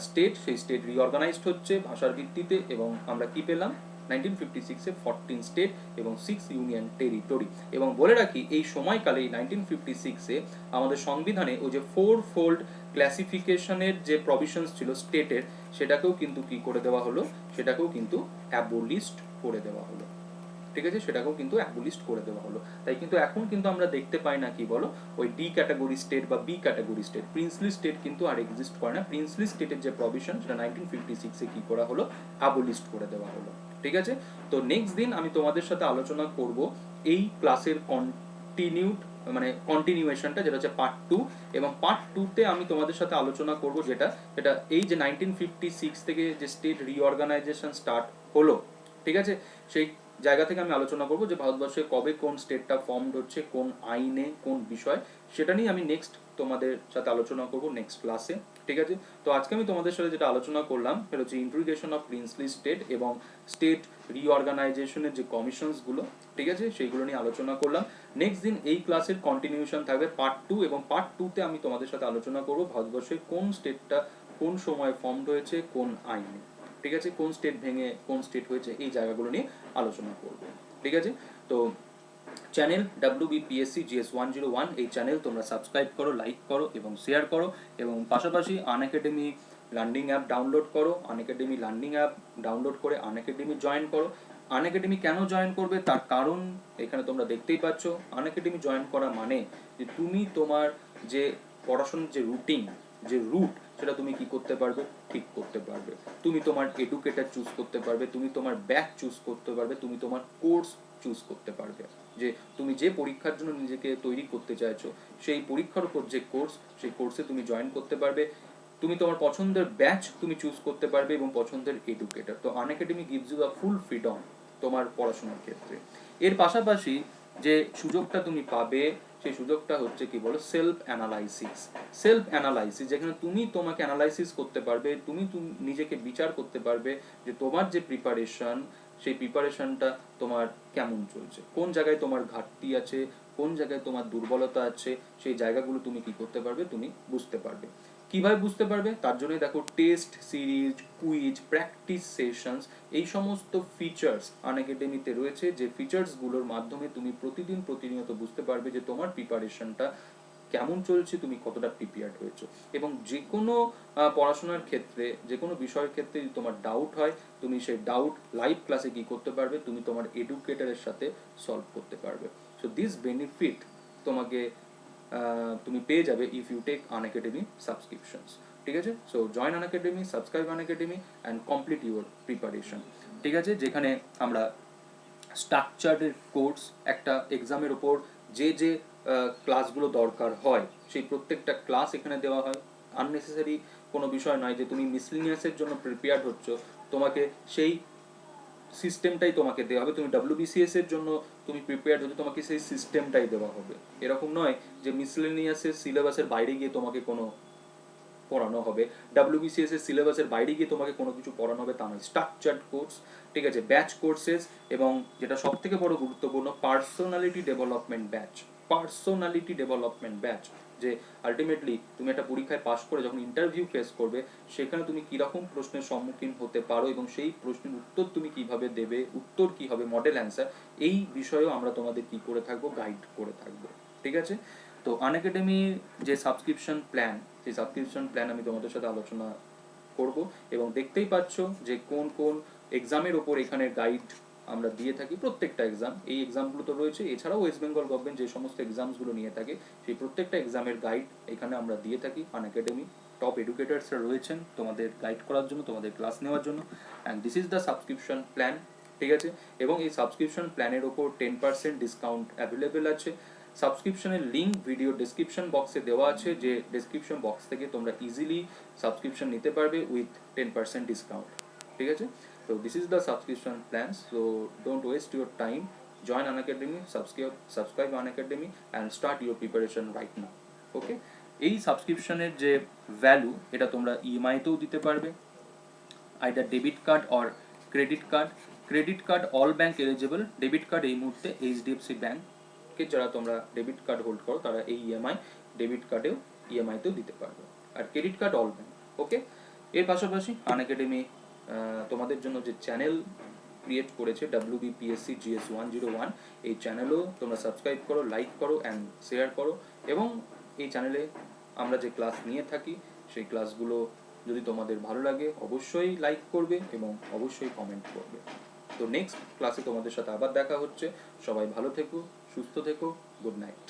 স্টেট, সেই স্টেট রিঅর্গানাইজড হচ্ছে ভাষার ভিত্তিতে, এবং আমরা কি পেলাম 1956-এ 14 স্টেট এবং 6 ইউনিয়ন টেরিটরি। এবং বলে রাখি এই সময়কালে 1956-এ আমাদের সংবিধানে ওই যে 4 ফোল্ড ক্লাসিফিকেশনের যে প্রভিশনস ছিল স্টেটের, সেটাকেও কিন্তু কি করে দেওয়া হলো, সেটাকেও কিন্তু অ্যাবলিস্ট করে দেওয়া হলো, ঠিক আছে, সেটাকেও কিন্তু অ্যাবলিস্ট করে দেওয়া হলো। তাই কিন্তু এখন কিন্তু আমরা দেখতে পাই না কি বলো, ওই ডি ক্যাটাগরি স্টেট বা B category state, princely state কিন্তু আর এক্সিস্ট করে না। প্রিন্সলি স্টেটের যে প্রভিশন সেটা 1956-এ কি করা হলো, অ্যাবলিস্ট করে দেওয়া হলো, ঠিক আছে। তো নেক্সট দিন আমি তোমাদের সাথে আলোচনা করব এই ক্লাসের কন্টিনিউয়েশনটা, যেটা হচ্ছে পার্ট 2, এবং পার্ট 2-তে আমি তোমাদের সাথে আলোচনা করব যেটা এই যে 1956 থেকে যে স্টেট রিঅর্গানাইজেশন স্টার্ট হলো, ঠিক আছে, সেই জায়গা থেকে আমি আলোচনা করব যে ভারতবর্ষে কবে কোন স্টেটটা ফর্মড হচ্ছে, কোন আইনে, কোন বিষয়, সেটা নিয়ে আমি নেক্সট তোমাদের সাথে আলোচনা করব নেক্সট ক্লাসে, ঠিক আছে। তো আজকে আমি তোমাদের সাথে যেটা আলোচনা করলাম সেটা হচ্ছে ইন্টিগ্রেশন অফ প্রিন্সলি স্টেট এবং স্টেট রিঅর্গানাইজেশনের যে কমিশনসগুলো, ঠিক আছে, সেইগুলো নিয়ে আলোচনা করলাম। নেক্সট দিন এই ক্লাসের কন্টিনিউশন থাকবে পার্ট 2, এবং পার্ট 2-তে আমি তোমাদের সাথে আলোচনা করব ভারতবর্ষের কোন স্টেটটা কোন সময় ফর্মড হয়েছে, কোন আইনে, ঠিক আছে, কোন স্টেট ভেঙে কোন স্টেট হয়েছে, এই জায়গাগুলো নিয়ে আলোচনা করব, ঠিক আছে। তো চ্যানেল WBPSC GS 101 এই চ্যানেল তোমরা সাবস্ক্রাইব করো, লাইক করো এবং শেয়ার করো, এবং পাশাপাশি আনএকাডেমি লার্নিং অ্যাপ ডাউনলোড করো। আনএকাডেমি লার্নিং অ্যাপ ডাউনলোড করে আনএকাডেমি জয়েন করো। আনএকাডেমি কেন জয়েন করবে তার কারণ এখানে তোমরা দেখতেই পাচ্ছ। আনএকাডেমি জয়েন করা মানে যে তুমি তোমার যে পড়াশোনার যে রুটিন, যে রুট, সেটা তুমি কি করতে পারবে, ঠিক করতে পারবে। তুমি তোমার এডুকেটর চুজ করতে পারবে, তুমি তোমার ব্যাচ চুজ করতে পারবে, তুমি তোমার কোর্স চুজ করতে পারবে, যে তুমি যে পরীক্ষার জন্য নিজেকে তৈরি করতে চাইছো সেই পরীক্ষার উপর যে কোর্স, সেই কোর্সে তুমি জয়েন করতে পারবে। তুমি তোমার পছন্দের ব্যাচ তুমি চুজ করতে পারবে এবং পছন্দের এডুকেটর। তো Unacademy gives you a full freedom তোমার পড়াশোনার ক্ষেত্রে। এর পাশাপাশি যে সুযোগটা তুমি পাবে সেই সুযোগটা হচ্ছে কি বলো, সেলফ অ্যানালাইসিস, যেখানে তুমি তোমাকে অ্যানালাইসিস করতে পারবে, তুমি নিজেকে বিচার করতে পারবে যে তোমার যে প্রিপারেশন, সেই প্রিপারেশনটা তোমার কেমন চলছে, কোন জায়গায় তোমার ঘাটতি আছে, কোন জায়গায় তোমার দুর্বলতা আছে, সেই জায়গাগুলো তুমি কি করতে পারবে, তুমি বুঝতে পারবে। কিভাবে বুঝতে পারবে, তার জন্যই দেখো test series, quiz, practice sessions, এই সমস্ত ফিচার্স আনএকাডেমিতে রয়েছে, যে ফিচার্সগুলোর মাধ্যমে তুমি প্রতিনিয়ত বুঝতে পারবে যে তোমার প্রিপারেশনটা কেমন চলছে, তুমি কতটা প্রিপেয়ার্ড হয়েছো। এবং যে কোনো পড়াশোনার ক্ষেত্রে, যে কোনো বিষয়ের ক্ষেত্রে যদি তোমার ডাউট হয়, তুমি সেই ডাউট লাইভ ক্লাসে কি করতে পারবে, তুমি তোমার এডুকেটরের সাথে সলভ করতে পারবে। সো দিস বেনিফিট তোমাকে তুমি পেয়ে যাবে if you take Unacademy subscriptions, ঠিক আছে। So join Unacademy, subscribe Unacademy and complete your preparation, ঠিক আছে, যেখানে আমরা স্ট্রাকচার্ডের কোর্স, একটা এক্সামের ওপর যে যে ক্লাসগুলো দরকার হয় সেই প্রত্যেকটা ক্লাস এখানে দেওয়া হয়। আননেসেসারি কোনো বিষয় নয় যে তুমি মিসলিনিয়াসের জন্য প্রিপেয়ার্ড হচ্ছ, তোমাকে সেই সিস্টেমটাই তোমাকে দেওয়া হবে। তুমি WBCS এর জন্য তুমি প্রিপেয়ার্ড হচ্ছে, তোমাকে সেই সিস্টেমটাই দেওয়া হবে। এরকম নয় যে মিসলেনিয়াসের সিলেবাসের বাইরে গিয়ে তোমাকে কোনো পড়ানো হবে, WBCS এর সিলেবাসের বাইরে গিয়ে তোমাকে কোনো কিছু পড়ানো হবে তা নয়। স্ট্রাকচার্ড কোর্স, ঠিক আছে, ব্যাচ কোর্সেস, এবং যেটা সব থেকে বড় গুরুত্বপূর্ণ, পার্সোনালিটি ডেভেলপমেন্ট ব্যাচ, যে আলটিমেটলি তুমি একটা পরীক্ষায় পাশ করে যখন ইন্টারভিউ ফেস করবে, সেখানে তুমি কীরকম প্রশ্নের সম্মুখীন হতে পারো এবং সেই প্রশ্নের উত্তর তুমি কিভাবে দেবে, উত্তর কী হবে, মডেল অ্যান্সার, এই বিষয়েও আমরা তোমাদের কি করে থাকবো, গাইড করে থাকবো, ঠিক আছে। তো আনএকাডেমির যে সাবস্ক্রিপশন প্ল্যান, সেই সাবস্ক্রিপশন প্ল্যান আমি তোমাদের সাথে আলোচনা করব, এবং দেখতেই পাচ্ছ যে কোন কোন এক্সামের ওপর এখানে গাইড আমরা দিয়ে থাকি প্রত্যেকটা এক্সাম। এই এক্সামগুলো তো রয়েছে, এছাড়াও ওয়েস্ট বেঙ্গল গভর্নমেন্ট যে সমস্ত এক্সামসগুলো নিয়ে থাকে সেই প্রত্যেকটা এক্সামের গাইড এখানে আমরা দিয়ে থাকি। আনএকাডেমি টপ এডুকেটার্সরা রয়েছেন তোমাদের গাইড করার জন্য, তোমাদের ক্লাস নেওয়ার জন্য। And this is the subscription plan, ঠিক আছে? এবং এই সাবস্ক্রিপশন প্ল্যানের ওপর 10% ডিসকাউন্ট অ্যাভেলেবেল আছে। সাবস্ক্রিপশনের লিঙ্ক ভিডিও ডেসক্রিপশন বক্সে দেওয়া আছে, যে ডেসক্রিপশন বক্স থেকে তোমরা ইজিলি সাবস্ক্রিপশন নিতে পারবে উইথ 10% ডিসকাউন্ট, ঠিক আছে? তো this is the subscription plan, so don't waste your time, join Unacademy, subscribe Unacademy and start your preparation right now. Okay, এই সাবস্ক্রিপশনের যে ভ্যালু এটা তোমরা ইএমআইতেও দিতে পারবে, either debit card or credit card. Credit card all bank eligible, debit card এই মুহূর্তে এইচডিএফসি ব্যাঙ্কে যারা তোমরা ডেবিট কার্ড হোল্ড করো তারা এই ইএমআই ডেবিট কার্ডেও ইএমআইতেও দিতে পারবে, আর ক্রেডিট কার্ড অল ব্যাঙ্ক। ওকে, এর পাশাপাশি আনএকাডেমি তোমাদের জন্য যে চ্যানেল ক্রিয়েট করেছে WBPSC GS 101, এই চ্যানেলও তোমরা সাবস্ক্রাইব করো, লাইক করো অ্যান্ড শেয়ার করো। এবং এই চ্যানেলে আমরা যে ক্লাস নিয়ে থাকি সেই ক্লাসগুলো যদি তোমাদের ভালো লাগে অবশ্যই লাইক করবে এবং অবশ্যই কমেন্ট করবে। তো নেক্সট ক্লাসে তোমাদের সাথে আবার দেখা হচ্ছে। সবাই ভালো থেকো, সুস্থ থেকো, গুড নাইট।